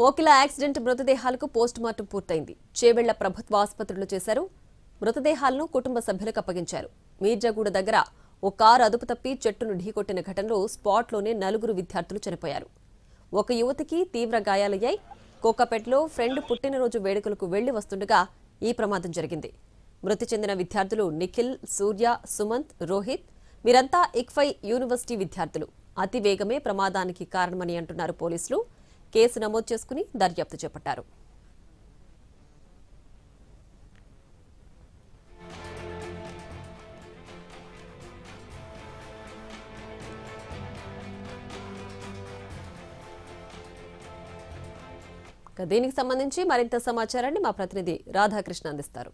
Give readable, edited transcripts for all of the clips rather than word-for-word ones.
ఓకిల accident మృతదేహాలకు post mortem పూర్తయింది. చేవెళ్ల ప్రభుత్వ ఆసుపత్రిలో చేశారు. మృతదేహాలను కుటుంబ సభ్యులకు అప్పగించారు. మీర్జాగూడ దగ్గర ఓ కారు అదుపు తప్పి చెట్టును ఢీకొట్టిన ఘటనలో స్పాట్లోనే 4 విద్యార్థులు చనిపోయారు. ఒక యువతికి తీవ్ర గాయాలయ్యాయి. కోకాపేటలో ఫ్రెండ్ పుట్టినరోజు వేడుకలకు వెళ్లి వస్తుండగా ఈ ప్రమాదం జరిగింది. మృతి చెందిన విద్యార్థులు నిఖిల్, సూర్య, సుమంత్, రోహిత్. వీరంతా ఇక్ఫై యూనివర్సిటీ విద్యార్థులు. అతి వేగమే ప్రమాదానికి కారణమని అంటున్నారు పోలీసులు. కేసు నమోదు చేసుకుని దర్యాప్తు చేపట్టారు. దీనికి సంబంధించి మరింత సమాచారాన్ని మా ప్రతినిధి రాధాకృష్ణ అందిస్తారు.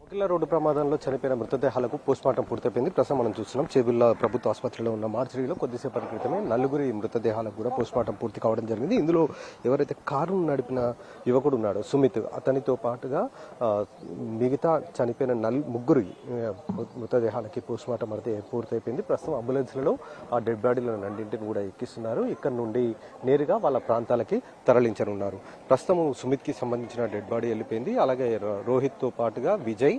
ఓకిల రోడ్డు ప్రమాదంలో చనిపోయిన మృతదేహాలకు పోస్టుమార్టం పూర్తయిపోయింది. ప్రస్తుతం మనం చూస్తున్నాం చేవెళ్ల ప్రభుత్వ ఆసుపత్రిలో ఉన్న మార్చరీలో కొద్దిసేపటి క్రితమే 4 మృతదేహాలకు కూడా పోస్టుమార్టం పూర్తి కావడం జరిగింది. ఇందులో ఎవరైతే కారును నడిపిన యువకుడు ఉన్నాడో సుమిత్, అతనితో పాటుగా మిగతా చనిపోయిన 3 మృతదేహాలకి పోస్టుమార్టం అయితే పూర్తయిపోయింది. ప్రస్తుతం అంబులెన్స్లలో ఆ డెడ్ బాడీలను 2 కూడా ఎక్కిస్తున్నారు. ఇక్కడ నుండి నేరుగా వాళ్ళ ప్రాంతాలకి తరలించనున్నారు. ప్రస్తుతం సుమిత్కి సంబంధించిన డెడ్ బాడీ వెళ్ళిపోయింది. అలాగే రోహిత్తో పాటుగా విజయ్,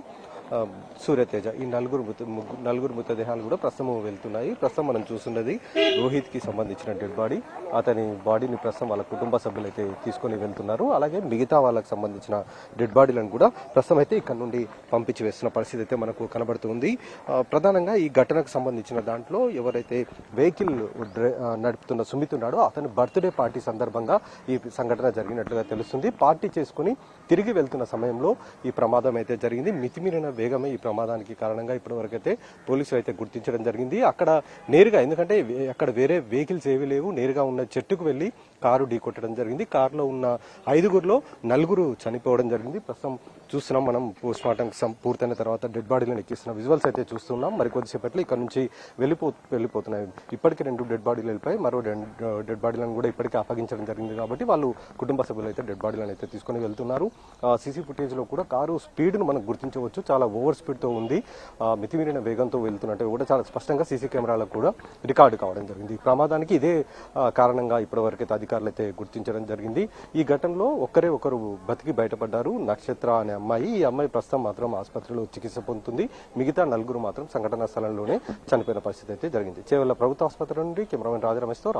సూర్యతేజ, ఈ 4 మృతదేహాలు కూడా ప్రస్తుతం వెళ్తున్నాయి. ప్రస్తుతం మనం చూస్తున్నది రోహిత్కి సంబంధించిన డెడ్ బాడీ. అతని బాడీని ప్రస్తుతం వాళ్ళ కుటుంబ సభ్యులు అయితే తీసుకొని వెళ్తున్నారు. అలాగే మిగతా వాళ్ళకి సంబంధించిన డెడ్ బాడీలను కూడా ప్రస్తుతం అయితే ఇక్కడ నుండి పంపించి వేస్తున్న పరిస్థితి అయితే మనకు కనబడుతుంది. ప్రధానంగా ఈ ఘటనకు సంబంధించిన దాంట్లో ఎవరైతే వెహికల్ నడుపుతున్న సుమిత్ ఉన్నాడో అతని బర్త్డే పార్టీ సందర్భంగా ఈ సంఘటన జరిగినట్లుగా తెలుస్తుంది. పార్టీ చేసుకుని తిరిగి వెళ్తున్న సమయంలో ఈ ప్రమాదం అయితే జరిగింది. మితిమీరిన వేగమే ఈ ప్రమాదానికి కారణంగా ఇప్పటివరకు అయితే పోలీసులు అయితే గుర్తించడం జరిగింది. అక్కడ నేరుగా, ఎందుకంటే అక్కడ వేరే వెహికల్స్ ఏవి లేవు, నేరుగా ఉన్న చెట్టుకు వెళ్లి కారు ఢీకొట్టడం జరిగింది. కారులో ఉన్న 5గురిలో 4 చనిపోవడం జరిగింది. ప్రస్తుతం చూస్తున్నాం మనం పోస్టుమార్టం పూర్తయిన తర్వాత డెడ్ బాడీలను ఎక్కిస్తున్న విజువల్స్ అయితే చూస్తున్నాం. మరికొద్దిసేపట్లో ఇక్కడ నుంచి వెళ్ళిపోతున్నాయి. ఇప్పటికే 2 డెడ్ బాడీలు వెళ్ళిపోయి మరో 2 డెడ్ బాడీలను కూడా ఇప్పటికే అప్పగించడం జరిగింది. కాబట్టి వాళ్ళు కుటుంబ సభ్యులు అయితే డెడ్ బాడీలను అయితే తీసుకొని వెళ్తున్నారు. సీసీ ఫుటేజ్ లో కూడా కారు స్పీడ్ ను మనం గుర్తించవచ్చు. చాలా ఓవర్ స్పీడ్ తో ఉంది. మితిమీరిన వేగంతో వెళ్తున్నట్టు కూడా చాలా స్పష్టంగా సీసీ కెమెరాలకు కూడా రికార్డు కావడం జరిగింది. ఈ ప్రమాదానికి ఇదే కారణంగా ఇప్పటివరకు అయితే అధికారులు అయితే గుర్తించడం జరిగింది. ఈ ఘటనలో ఒకరు బతికి బయటపడ్డారు. నక్షత్ర అనే అమ్మాయి. ఈ అమ్మాయి ప్రస్తుతం మాత్రం ఆసుపత్రిలో చికిత్స పొందుతుంది. మిగతా 4 మాత్రం సంఘటనా స్థలంలోనే చనిపోయిన పరిస్థితి అయితే జరిగింది. చేవెళ్ల ప్రభుత్వ ఆసుపత్రి నుండి కెమెరామెన్ రాజరమేష్తో